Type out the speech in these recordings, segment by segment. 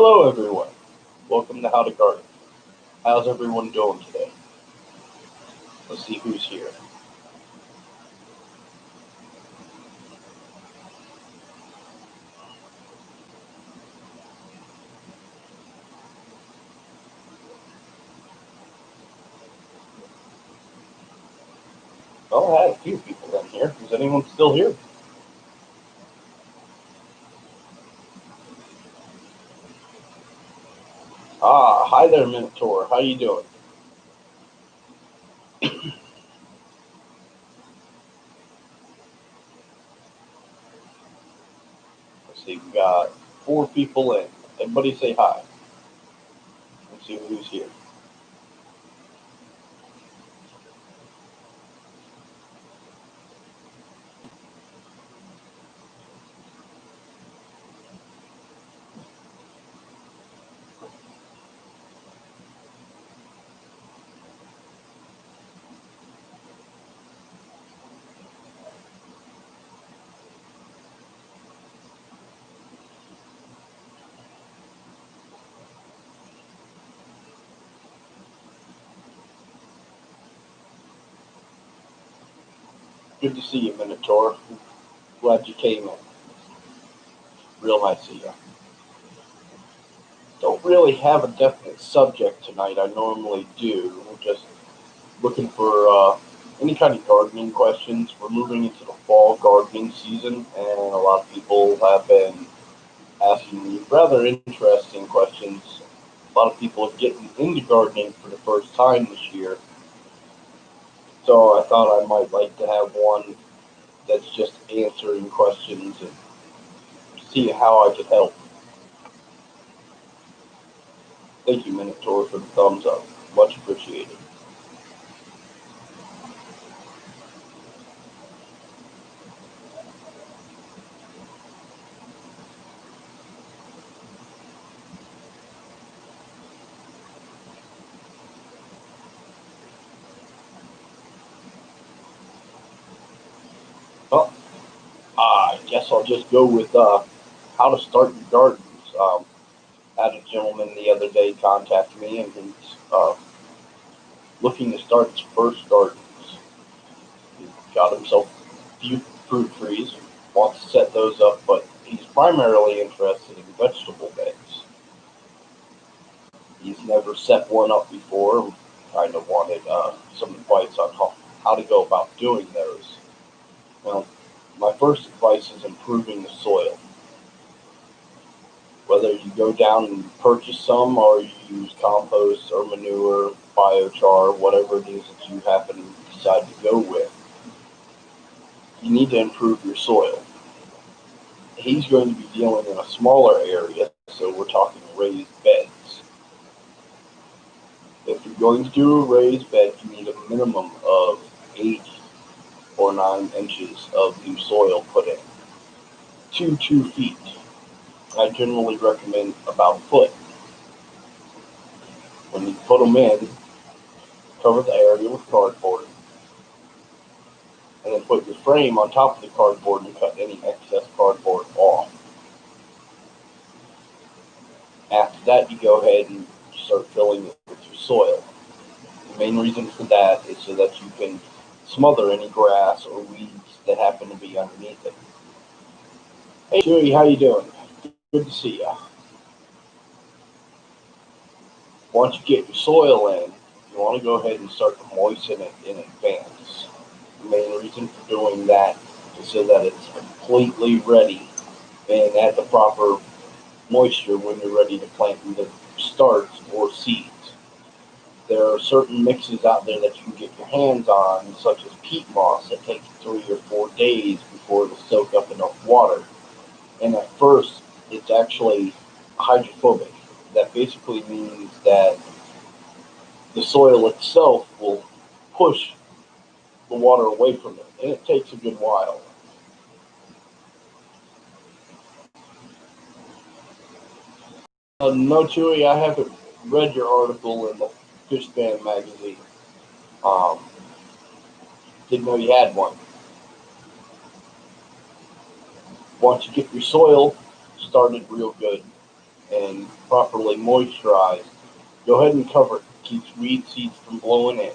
Hello, everyone. Welcome to How to Garden. How's everyone doing today? Let's see who's here. Well, I had a few people in here. Is anyone still here? Hi there, Minotaur. How you doing? Let's see. We got 4 people in. Everybody say hi. Let's see who's here. Good to see you, Minotaur. Glad you came in. Real nice to see you. Don't really have a definite subject tonight. I normally do. We're just looking for any kind of gardening questions. We're moving into the fall gardening season, and a lot of people have been asking me rather interesting questions. A lot of people are getting into gardening for the first time this year, so I thought I might like to have one that's just answering questions and see how I could help. Thank you, Minotaur, for the thumbs up. Much appreciated. Well, I guess I'll just go with how to start your gardens. I had a gentleman the other day contact me, and he's looking to start his first gardens. He got himself a few fruit trees, wants to set those up, but he's primarily interested in vegetable beds. He's never set one up before, and kind of wanted some advice on how to go about doing those. Well, my first advice is improving the soil. Whether you go down and purchase some or you use compost or manure, biochar, whatever it is that you happen to decide to go with, you need to improve your soil. He's going to be dealing in a smaller area, so we're talking raised beds. If you're going to do a raised bed, you need a minimum of 8 or 9 inches of new soil put in to 2 feet. I generally recommend about a foot. When you put them in, cover the area with cardboard, and then put your frame on top of the cardboard and cut any excess cardboard off. After that, you go ahead and start filling it with your soil. The main reason for that is so that you can smother any grass or weeds that happen to be underneath it. Hey, Chewy, how you doing? Good to see you. Once you get your soil in, you want to go ahead and start to moisten it in advance. The main reason for doing that is so that it's completely ready and at the proper moisture when you're ready to plant either starts or seeds. There are certain mixes out there that you can get your hands on, such as peat moss, that takes 3 or 4 days before it'll soak up enough water. And at first, it's actually hydrophobic. That basically means that the soil itself will push the water away from it, and it takes a good while. No, Chewy, I haven't read your article in the Fish Band magazine. Um, didn't know you had one. Once you get your soil started real good, and properly moisturized, go ahead and cover it. Keeps weed seeds from blowing in.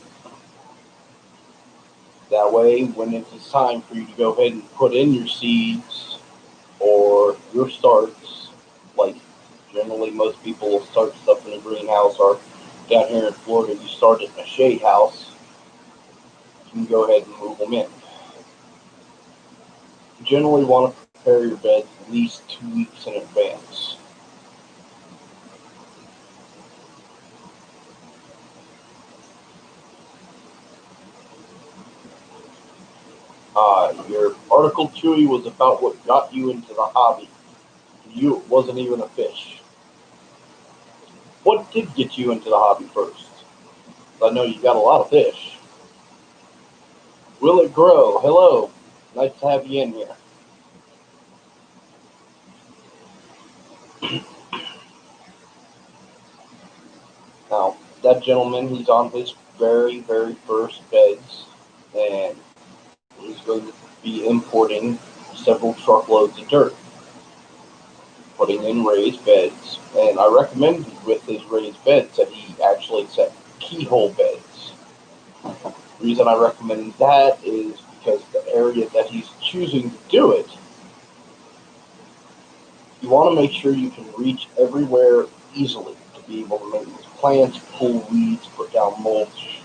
That way, when it's time for you to go ahead and put in your seeds or your starts, like generally most people will start stuff in a greenhouse, or down here in Florida, you start it in a shade house, you can go ahead and move them in. You generally want to prepare your beds at least 2 weeks in advance. Your article, Chewy, was about what got you into the hobby. You it wasn't even a fish. What did get you into the hobby first? I know you got a lot of fish. Will it grow? Hello. Nice to have you in here. Now, that gentleman, he's on his very, very first beds, and he's going to be importing several truckloads of dirt, putting in raised beds. And I recommended with his raised beds that he actually set keyhole beds. The reason I recommend that is because the area that he's choosing to do it, you want to make sure you can reach everywhere easily to be able to make plants, pull weeds, put down mulch.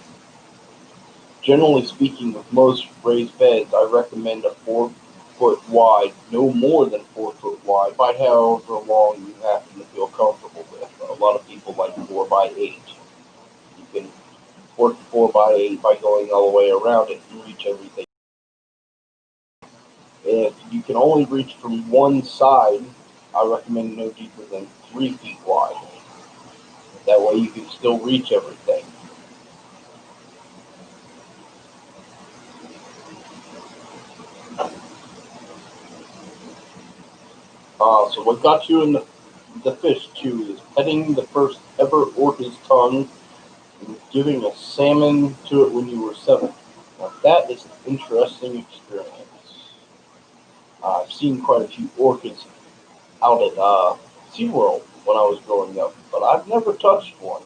Generally speaking, with most raised beds, I recommend a 4 foot wide, no more than 4 foot wide, by however long you happen to feel comfortable with. A lot of people like 4 by 8. You can work 4 by 8 by going all the way around it and reach everything. If you can only reach from one side, I recommend no deeper than 3 feet wide. That way you can still reach everything. So what got you in the fish too is petting the first ever orca's tongue and giving a salmon to it when you were 7. Now that is an interesting experience. I've seen quite a few orcas out at SeaWorld when I was growing up, but I've never touched one.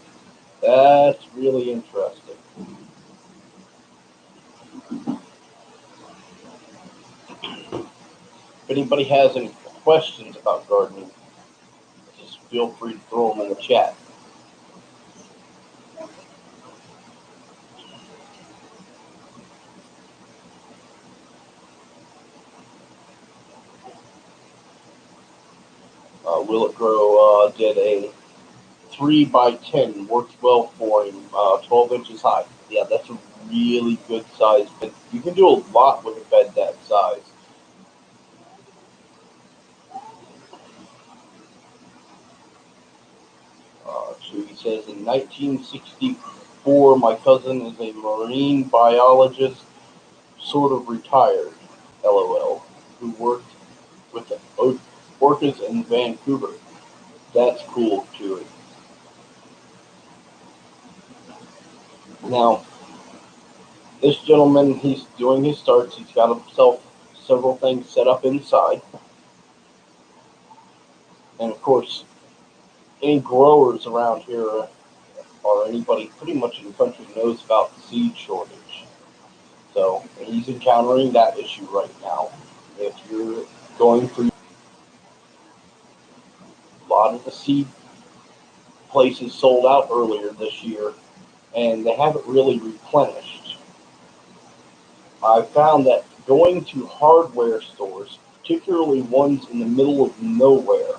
That's really interesting. If anybody has any questions about gardening, just feel free to throw them in the chat. Will It Grow did a 3 by 10, works well for him, 12 inches high. Yeah, that's a really good size bed. You can do a lot with a bed that size. So he says in 1964, my cousin is a marine biologist, sort of retired, lol, who worked with the orcas in Vancouver. That's cool, too. Now, this gentleman, he's doing his starts. He's got himself several things set up inside. And of course, any growers around here or anybody pretty much in the country knows about the seed shortage. So he's encountering that issue right now. If you're going through a lot of the seed places sold out earlier this year and they haven't really replenished. I found that going to hardware stores, particularly ones in the middle of nowhere,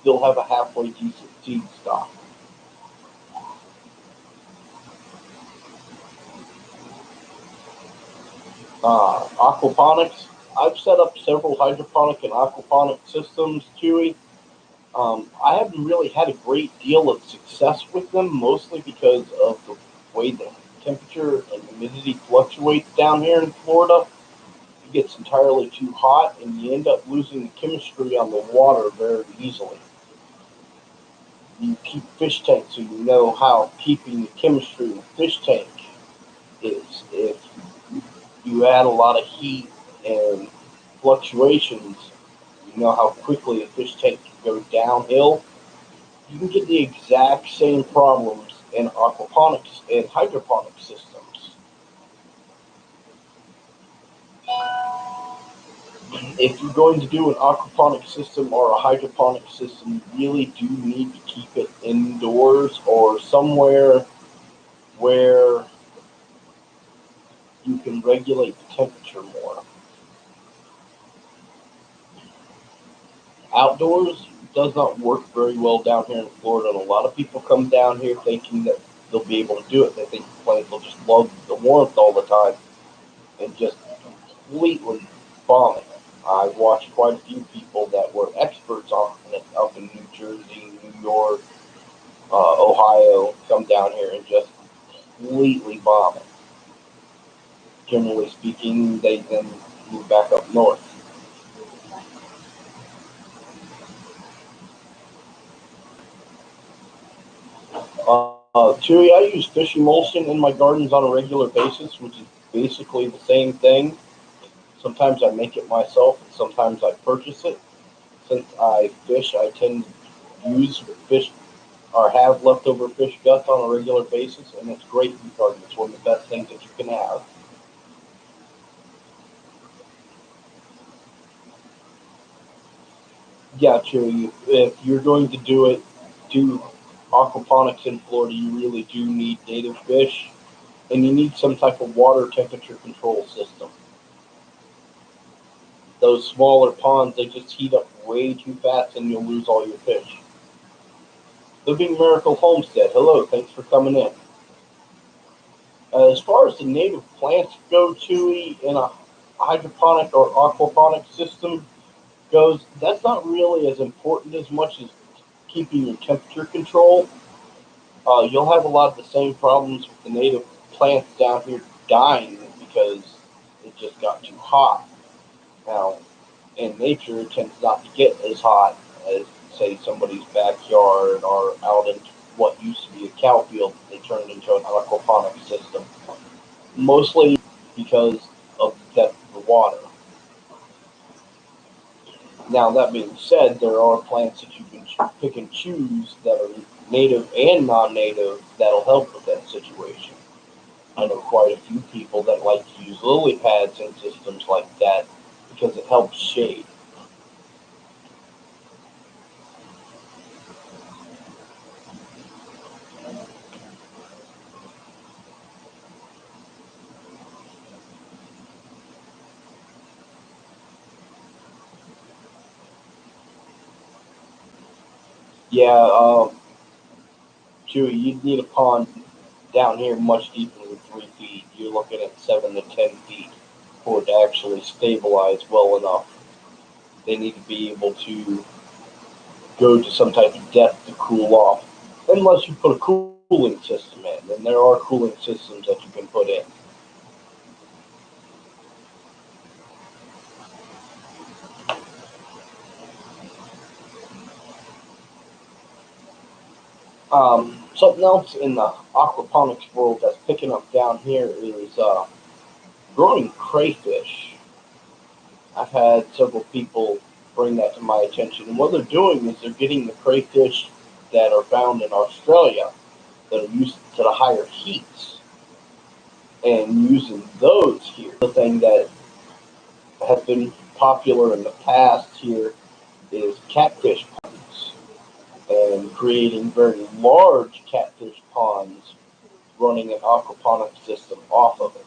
still have a halfway decent seed stock. Aquaponics. I've set up several hydroponic and aquaponic systems, Chewy. I haven't really had a great deal of success with them, mostly because of the way the temperature and humidity fluctuates down here in Florida. It gets entirely too hot, and you end up losing the chemistry on the water very easily. You keep fish tanks, so you know how keeping the chemistry in the fish tank is. If you add a lot of heat and fluctuations, you you know how quickly a fish tank can go downhill. You can get the exact same problems in aquaponics and hydroponic systems. If you're going to do an aquaponic system or a hydroponic system, you really do need to keep it indoors or somewhere where you can regulate the temperature more. Outdoors does not work very well down here in Florida, and a lot of people come down here thinking that they'll be able to do it. They think the plants will just love the warmth all the time and just completely bomb it. I've watched quite a few people that were experts on it up in New Jersey, New York, Ohio, come down here and just completely bomb it. Generally speaking, they then move back up north. Chewy, I use fish emulsion in my gardens on a regular basis, which is basically the same thing. Sometimes I make it myself, and sometimes I purchase it. Since I fish, I tend to use fish or have leftover fish guts on a regular basis, and it's great in your garden. It's one of the best things that you can have. Yeah, Chewy, if you're going to do aquaponics in Florida, you really do need native fish, and you need some type of water temperature control system. Those smaller ponds, they just heat up way too fast and you'll lose all your fish. Living Miracle Homestead, hello, thanks for coming in. As far as the native plants go, Chewy, in a hydroponic or aquaponic system goes, that's not really as important as much as keeping your temperature control. You'll have a lot of the same problems with the native plants down here dying because it just got too hot. Now, in nature, it tends not to get as hot as, say, somebody's backyard or out in what used to be a cow field. They turned into an aquaponic system, mostly because of the depth of the water. Now, that being said, there are plants that you can pick and choose that are native and non-native that'll help with that situation. I know quite a few people that like to use lily pads and systems like that because it helps shade. Yeah, Chewy, you'd need a pond down here much deeper than 3 feet. You're looking at 7 to 10 feet for it to actually stabilize well enough. They need to be able to go to some type of depth to cool off, unless you put a cooling system in. And there are cooling systems that you can put in. Something else in the aquaponics world that's picking up down here is growing crayfish. I've had several people bring that to my attention. And what they're doing is they're getting the crayfish that are found in Australia that are used to the higher heats and using those here. The thing that has been popular in the past here is catfish ponds and creating very large catfish ponds running an aquaponic system off of it.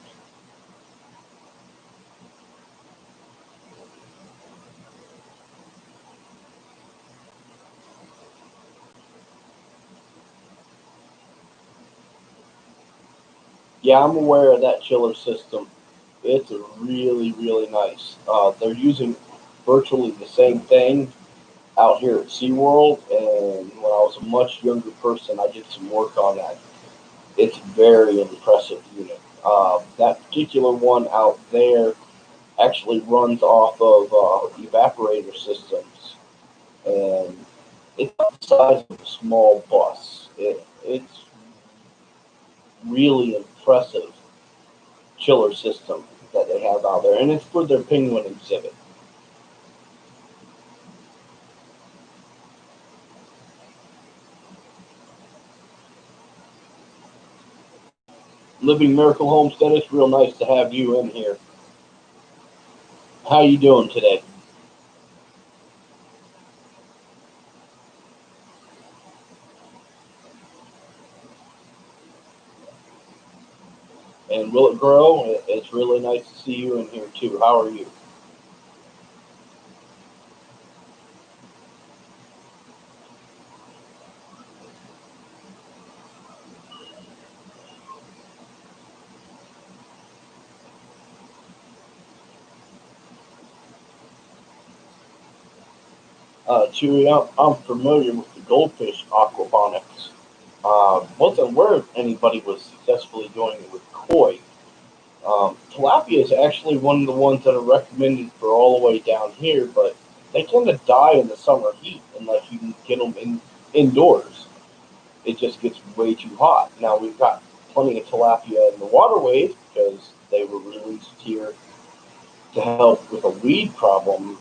Yeah, I'm aware of that chiller system. It's a really nice. They're using virtually the same thing out here at SeaWorld, and when I was a much younger person, I did some work on that. It's a very impressive unit. That particular one out there actually runs off of evaporator systems, and it's the size of a small bus. It's really impressive chiller system that they have out there, and it's for their penguin exhibit. Living Miracle Homestead, it's real nice to have you in here. How you doing today? And will it grow? It's really nice to see you in here too. How are you? Chewy, I'm familiar with the goldfish aquaponics. Wasn't aware anybody was successfully doing it with koi. Tilapia is actually one of the ones that are recommended for all the way down here, but they tend to die in the summer heat unless you can get them indoors. It just gets way too hot. Now we've got plenty of tilapia in the waterways because they were released here to help with a weed problem.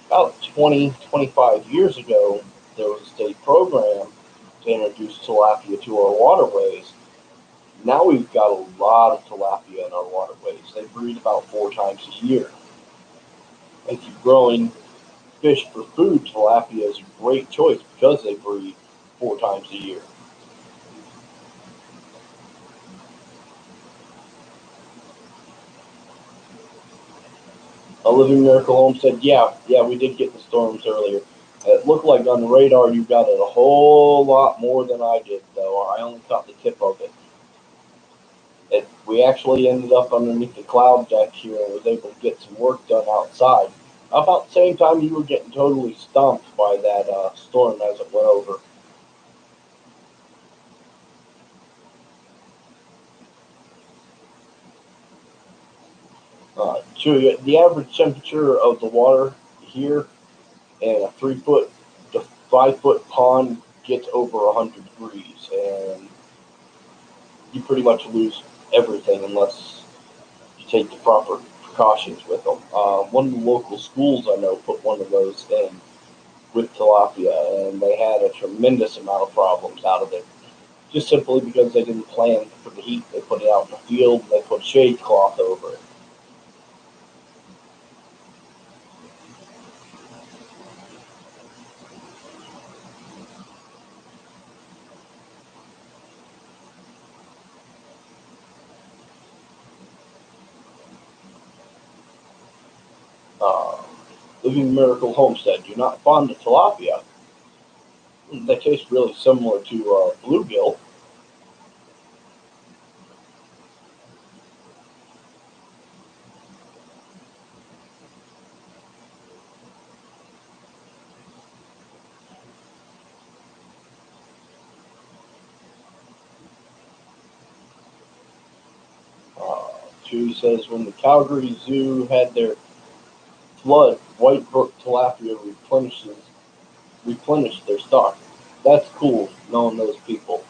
About 20, 25 years ago, there was a state program to introduce tilapia to our waterways. Now we've got a lot of tilapia in our waterways. They breed about 4 times a year. If you're growing fish for food, tilapia is a great choice because they breed 4 times a year. A Living Miracle Home said, yeah, we did get the storms earlier. It looked like on the radar you got it a whole lot more than I did, though. I only caught the tip of it. We actually ended up underneath the cloud deck here and was able to get some work done outside. About the same time you were getting totally stomped by that storm as it went over. Julia, the average temperature of the water here in a 3 foot to 5 foot pond gets over 100 degrees, and you pretty much lose everything unless you take the proper precautions with them. One of the local schools I know put one of those in with tilapia, and they had a tremendous amount of problems out of it. Just simply because they didn't plan for the heat. They put it out in the field, and they put a shade cloth over it. Uh, Living Miracle Homestead, you're not fond of tilapia. They taste really similar to bluegill. Uh, Chewy says when the Calgary Zoo had their flood, White Brook tilapia replenished their stock. That's cool, knowing those people.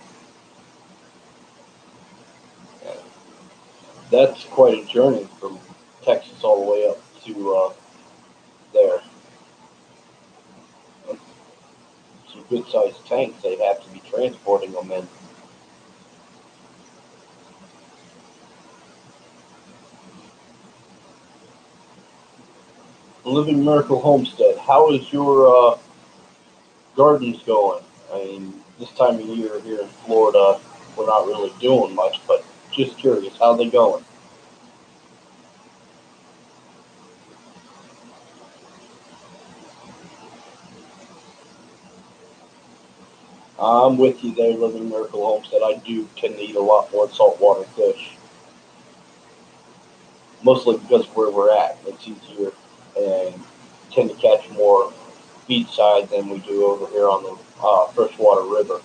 That's quite a journey from Texas all the way up to there. Some good sized tanks they'd have to be transporting them in. Living Miracle Homestead, how is your gardens going? I mean, this time of year here in Florida, we're not really doing much, but just curious, how they going? I'm with you there, Living Miracle Homestead. I do tend to eat a lot more saltwater fish, mostly because of where we're at. It's easier and tend to catch more beachside than we do over here on the freshwater river.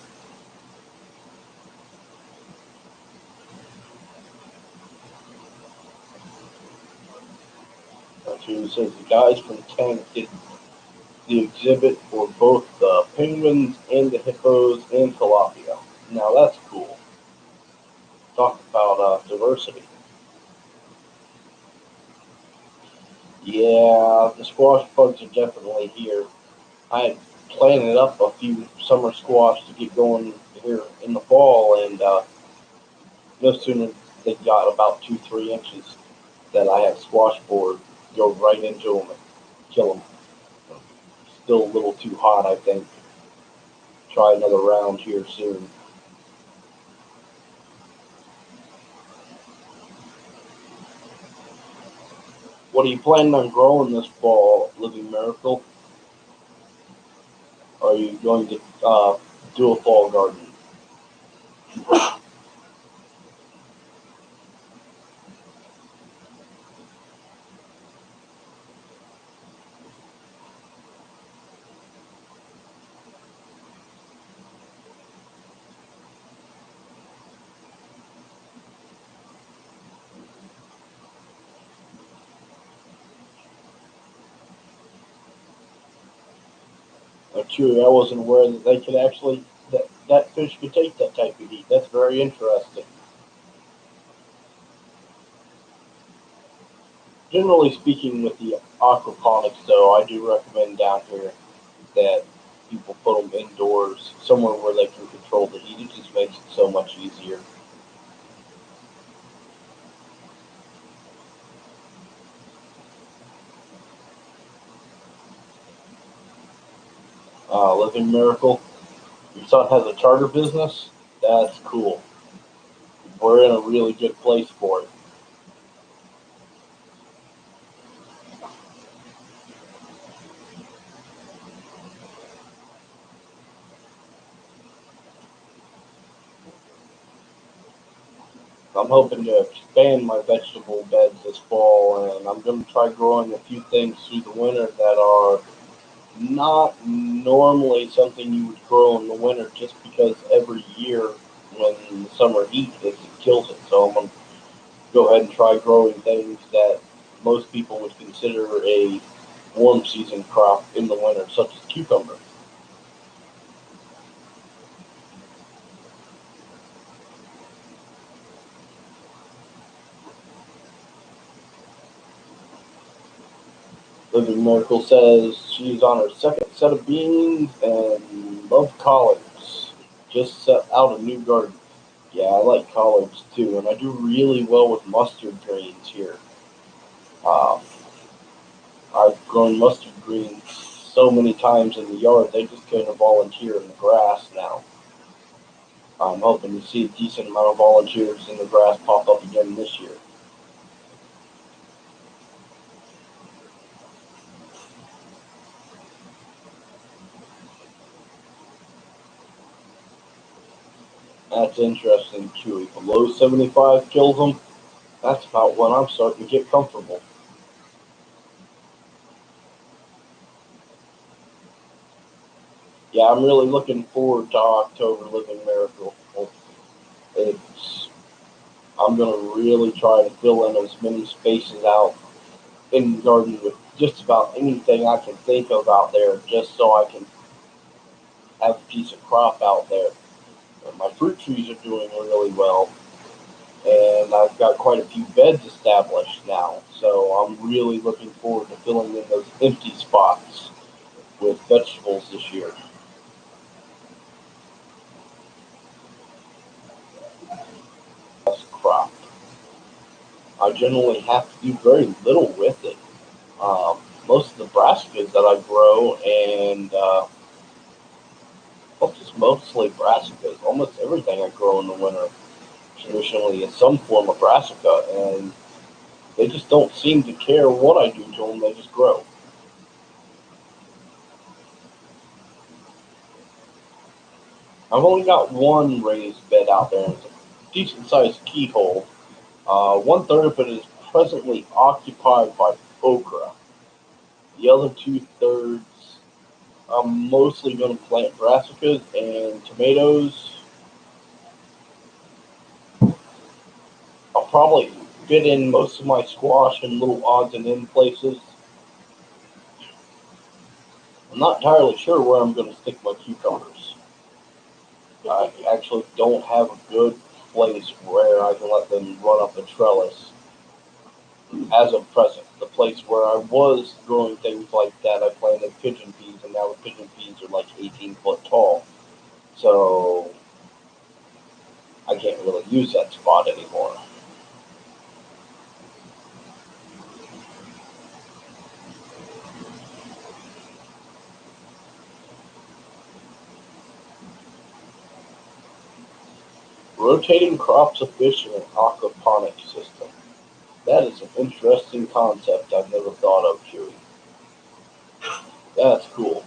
She says the guys from Tank did the exhibit for both the penguins and the hippos and tilapia. Now that's cool. Talk about diversity. Yeah, the squash bugs are definitely here. I had planted up a few summer squash to get going here in the fall, and no sooner they got about 2-3 inches that I have squash board, go right into them and kill them. Still a little too hot, I think. Try another round here soon. What are you planning on growing this fall, Living Miracle? Are you going to do a fall garden? True, I wasn't aware that they could actually that fish could take that type of heat. That's very interesting. Generally speaking, with the aquaponics, though, I do recommend down here that people put them indoors, somewhere where they can control the heat. It just makes it so much easier. Living Miracle, your son has a charter business. That's cool. We're in a really good place for it. I'm hoping to expand my vegetable beds this fall, and I'm going to try growing a few things through the winter that are not normally something you would grow in the winter, just because every year when the summer heat hits, it kills it. So I'm going to go ahead and try growing things that most people would consider a warm season crop in the winter, such as cucumber. Living Miracle says she's on her second set of beans and love collards. Just set out a new garden. Yeah, I like collards too, and I do really well with mustard greens here. Uh, I've grown mustard greens so many times in the yard, they just kind of volunteer in the grass now. I'm hoping to see a decent amount of volunteers in the grass pop up again this year. That's interesting, Chewy. Below 75 kills them. That's about when I'm starting to get comfortable. Yeah, I'm really looking forward to October Living Miracle. It's I'm gonna really try to fill in as many spaces out in the garden with just about anything I can think of out there, just so I can have a decent crop out there. And my fruit trees are doing really well, and I've got quite a few beds established now. So I'm really looking forward to filling in those empty spots with vegetables this year. Crop. I generally have to do very little with it. Most of the brassicas that I grow, and well, just mostly brassicas. Almost everything I grow in the winter traditionally is some form of brassica, and they just don't seem to care what I do to them. They just grow. I've only got one raised bed out there. It's a decent sized keyhole. One third of it is presently occupied by okra. The other two thirds, I'm mostly going to plant brassicas and tomatoes. I'll probably fit in most of my squash in little odds and end places. I'm not entirely sure where I'm going to stick my cucumbers. I actually don't have a good place where I can let them run up a trellis as of present. The place where I was growing things like that, I planted pigeon peas, and now the pigeon peas are like 18 foot tall. So I can't really use that spot anymore. Rotating crops of fish in an aquaponic system. That is an interesting concept I've never thought of, Chewy. That's cool.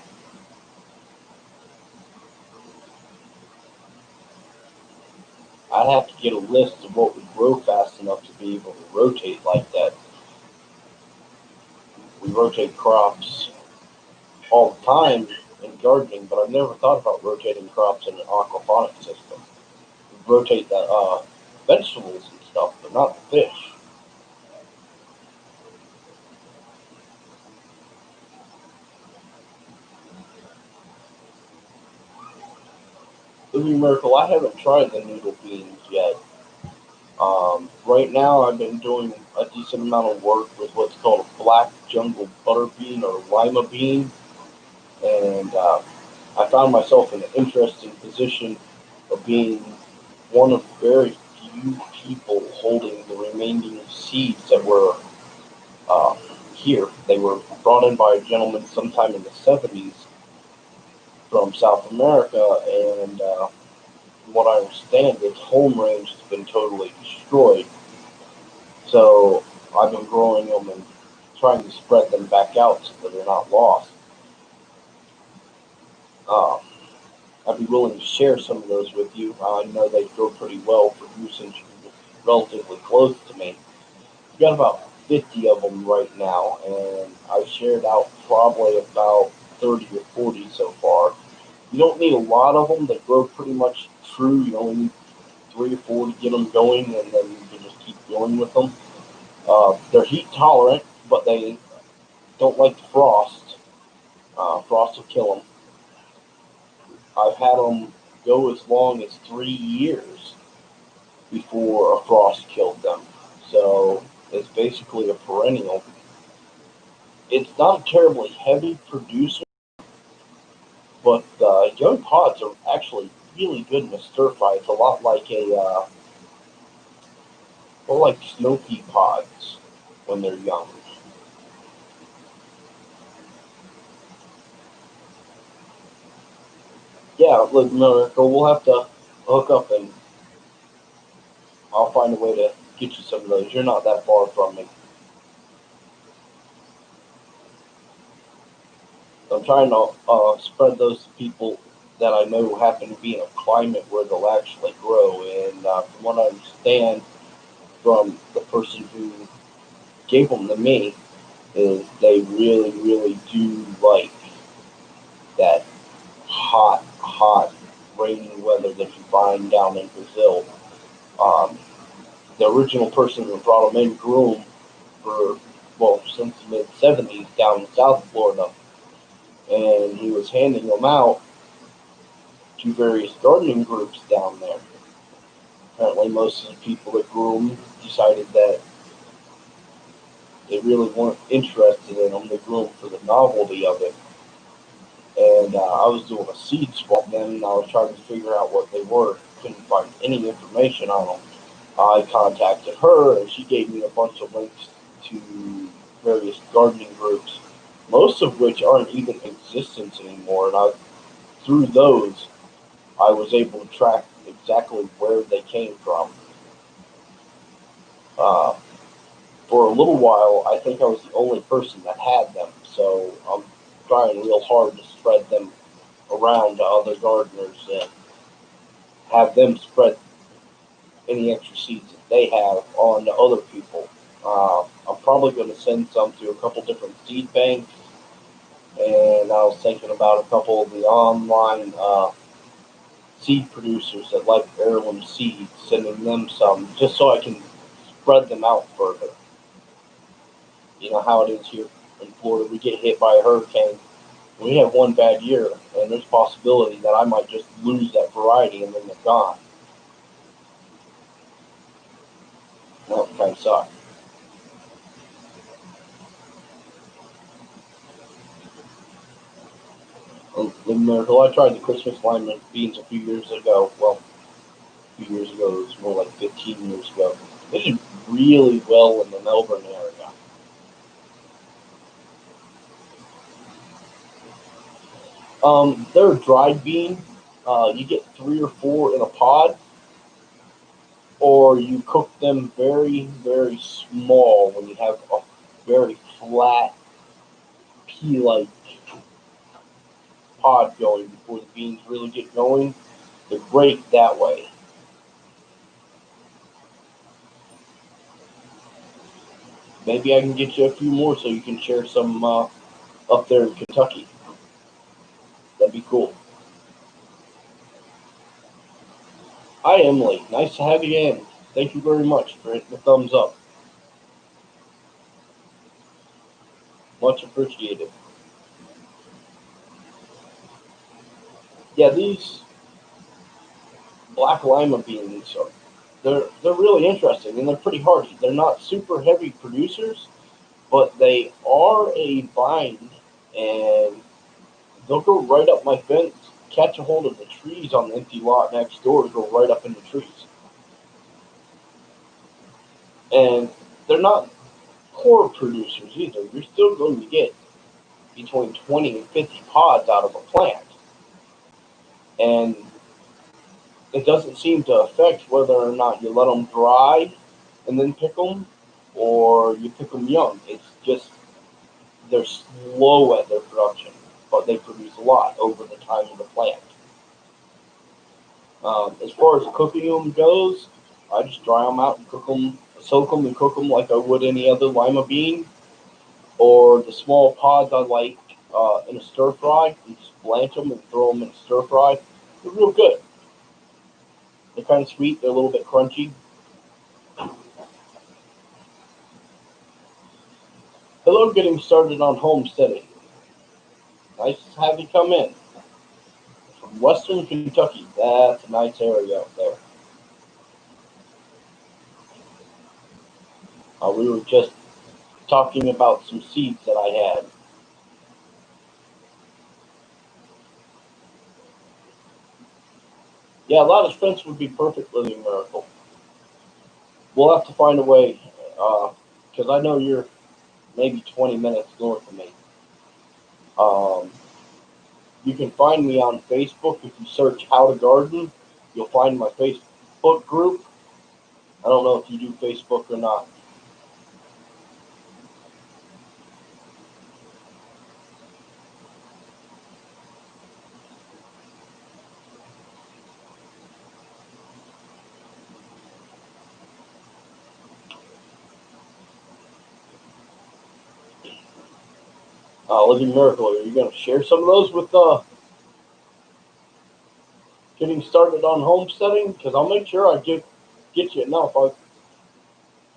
I'd have to get a list of what would grow fast enough to be able to rotate like that. We rotate crops all the time in gardening, but I've never thought about rotating crops in an aquaponic system. We rotate the vegetables and stuff, but not the fish. Living Miracle, I haven't tried the noodle beans yet. Right now, I've been doing a decent amount of work with what's called a black jungle butter bean or lima bean, and I found myself in an interesting position of being one of very few people holding the remaining seeds that were uh, here. They were brought in by a gentleman sometime in the 70s from South America, and from what I understand, its home range has been totally destroyed. So I've been growing them and trying to spread them back out so that they're not lost. Uh, I'd be willing to share some of those with you. I know they grow pretty well for usage relatively close to me. I've got about 50 of them right now, and I've shared out probably about 30 or 40 so far. You don't need a lot of them. They grow pretty much true. You only need 3 or 4 to get them going, and then you can just keep going with them. They're heat tolerant, but they don't like the frost. Frost will kill them. I've had them go as long as 3 years before a frost killed them. So it's basically a perennial. It's not a terribly heavy producer, but young pods are actually really good in a stir fry. It's a lot like more like snow pea pods when they're young. Yeah, look, Miracle, we'll have to hook up and I'll find a way to get you some of those. You're not that far from me. I'm trying to spread those to people that I know happen to be in a climate where they'll actually grow. And from what I understand from the person who gave them to me, is they really, really do like that hot, rainy weather that you find down in Brazil. Um, the original person who brought them in grew them for, well, since the mid 70s down in South Florida. And he was handing them out to various gardening groups down there. Apparently, most of the people that grew them decided that they really weren't interested in them. They grew them for the novelty of it. And I was doing a seed swap then, and I was trying to figure out what they were. Couldn't find any information on them. I contacted her, and she gave me a bunch of links to various gardening groups, most of which aren't even in existence anymore. And through those, I was able to track exactly where they came from. Uh, for a little while, I think I was the only person that had them, so I'm trying real hard to spread them around to other gardeners and have them spread any extra seeds that they have on to other people. I'm probably going to send some to a couple different seed banks, and I was thinking about a couple of the online seed producers that like heirloom seeds, sending them some just so I can spread them out further. You know how it is here in Florida. We get hit by a hurricane. We have one bad year, and there's a possibility that I might just lose that variety and then they're gone. That would kind of suck. Miracle. I tried the Christmas lima beans a few years ago. Well, a few years ago, it was more like 15 years ago. They did really well in the Melbourne area. They're a dried bean. You get 3 or 4 in a pod, or you cook them very, very small when you have a very flat pea-like pod going before the beans really get going. They're great that way. Maybe I can get you a few more so you can share some up there in Kentucky. That'd be cool. Hi, Emily. Nice to have you in. Thank you very much for hitting the thumbs up. Much appreciated. Yeah, these black lima beans are they're really interesting and they're pretty hardy. They're not super heavy producers, but they are a vine and they'll go right up my fence, catch a hold of the trees on the empty lot next door, and go right up in the trees. And they're not poor producers either. You're still going to get between 20 and 50 pods out of a plant. And it doesn't seem to affect whether or not you let them dry and then pick them or you pick them young. It's just they're slow at their production, but they produce a lot over the time of the plant. As far as cooking them goes, I just dry them out and cook them, soak them and cook them like I would any other lima bean. Or the small pods I like in a stir fry. You just blanch them and throw them in a stir fry. They're real good. They're kind of sweet. They're a little bit crunchy. Hello, getting started on homesteading. Nice to have you come in. From Western Kentucky. That's a nice area out there. We were just talking about some seeds that I had. Yeah, a lot of fence would be perfect living miracle. We'll have to find a way, because I know you're maybe 20 minutes north of me. Um, you can find me on Facebook if you search How to Garden. You'll find my Facebook group. I don't know if you do Facebook or not. Living Miracle, are you going to share some of those with getting started on homesteading? Because I'll make sure I get you enough.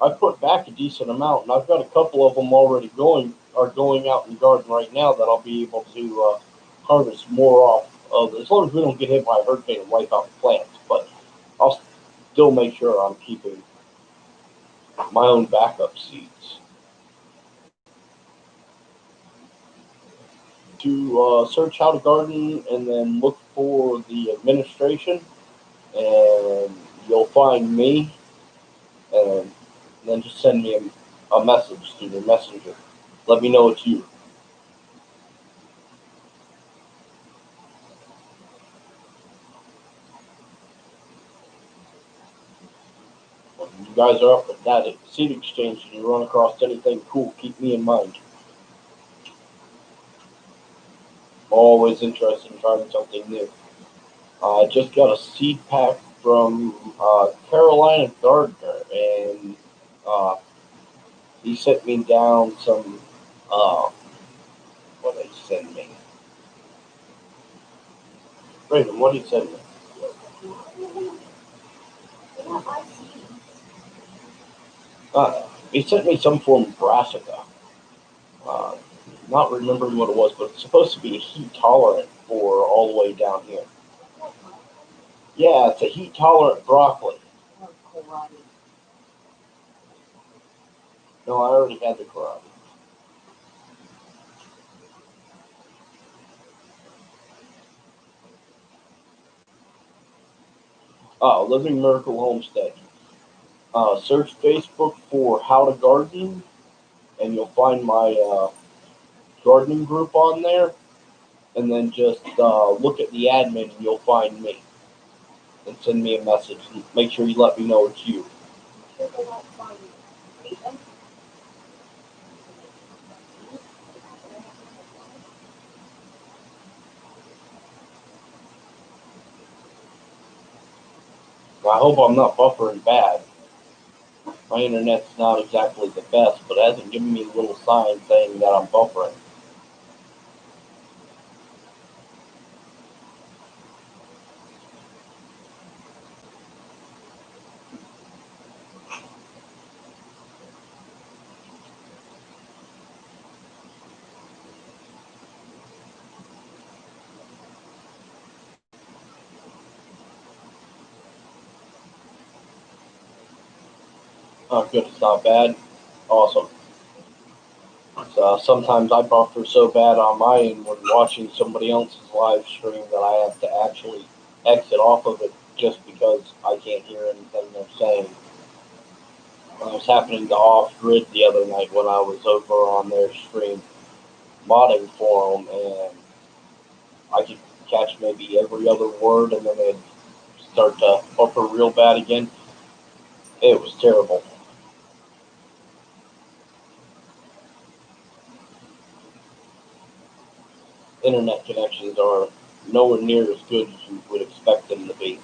I put back a decent amount, and I've got a couple of them already going out in the garden right now that I'll be able to harvest more off of, as long as we don't get hit by a hurricane and wipe out the plants. But I'll still make sure I'm keeping my own backup seeds. To search How to Garden and then look for the administration, and you'll find me, and then just send me a message through the messenger. Let me know it's you. When you guys are up at that seed exchange and you run across anything cool, keep me in mind. I'm always interested in trying something new. I just got a seed pack from Carolina Gardner, and uh, he sent me down some. What did he send me? Raven, what did he send me? He sent me some form of brassica. Uh, Not remembering what it was, but it's supposed to be heat tolerant for all the way down here. Yeah, it's a heat tolerant broccoli. No, I already had the kohlrabi. Living Miracle Homestead. Search Facebook for How to Garden, and you'll find my gardening group on there. And then just look at the admin, and you'll find me. and send me a message. Make sure you let me know it's you. I hope I'm not buffering bad. My internet's not exactly the best, but it hasn't given me a little sign saying that I'm buffering. Oh, good, it's not bad. Awesome. Sometimes I buffer so bad on my end when watching somebody else's live stream that I have to actually exit off of it just because I can't hear anything they're saying. I was happening to off grid the other night when I was over on their stream modding for them, and I could catch maybe every other word, and then they'd start to buffer real bad again. It was terrible. Internet connections are nowhere near as good as you would expect them to be.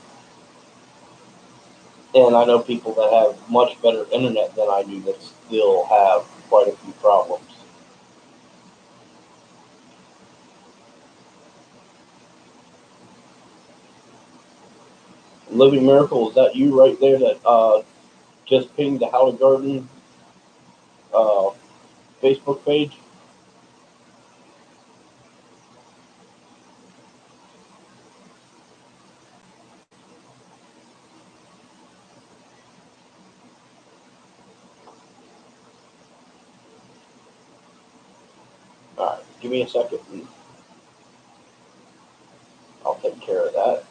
And I know people that have much better internet than I do that still have quite a few problems. Living Miracle, is that you right there that just pinged the Howard Garden uh, Facebook page? All right, give me a second and I'll take care of that.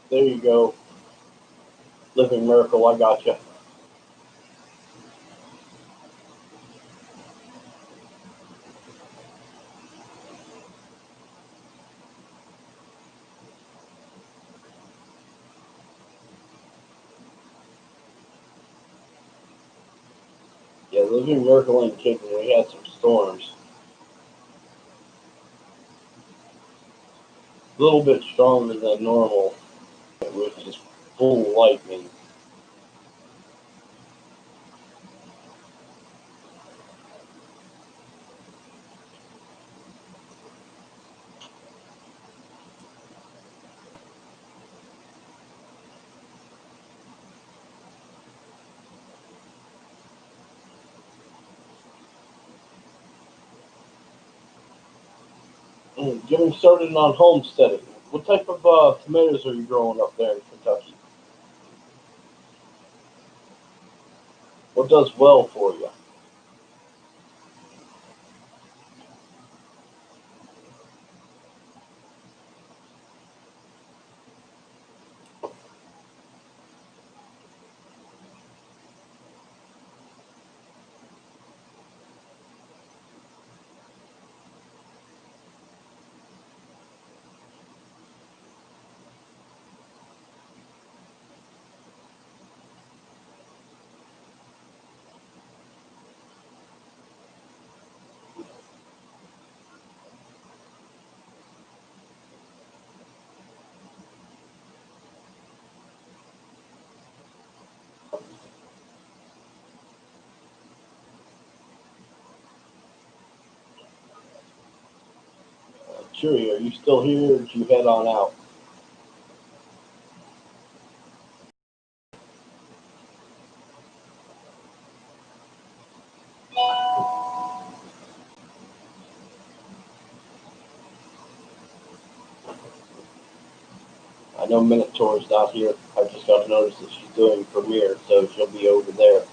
There you go. Living Miracle, I got you. Yeah, Living Miracle ain't kidding. We had some storms. A little bit stronger than normal. It was just full lightning. Getting started on homesteading. What type of tomatoes are you growing up there in Kentucky? What does well for you? Cheery, are you still here or did you head on out? I know Minotaur's not here. I just got a notice that she's doing premiere, so she'll be over there.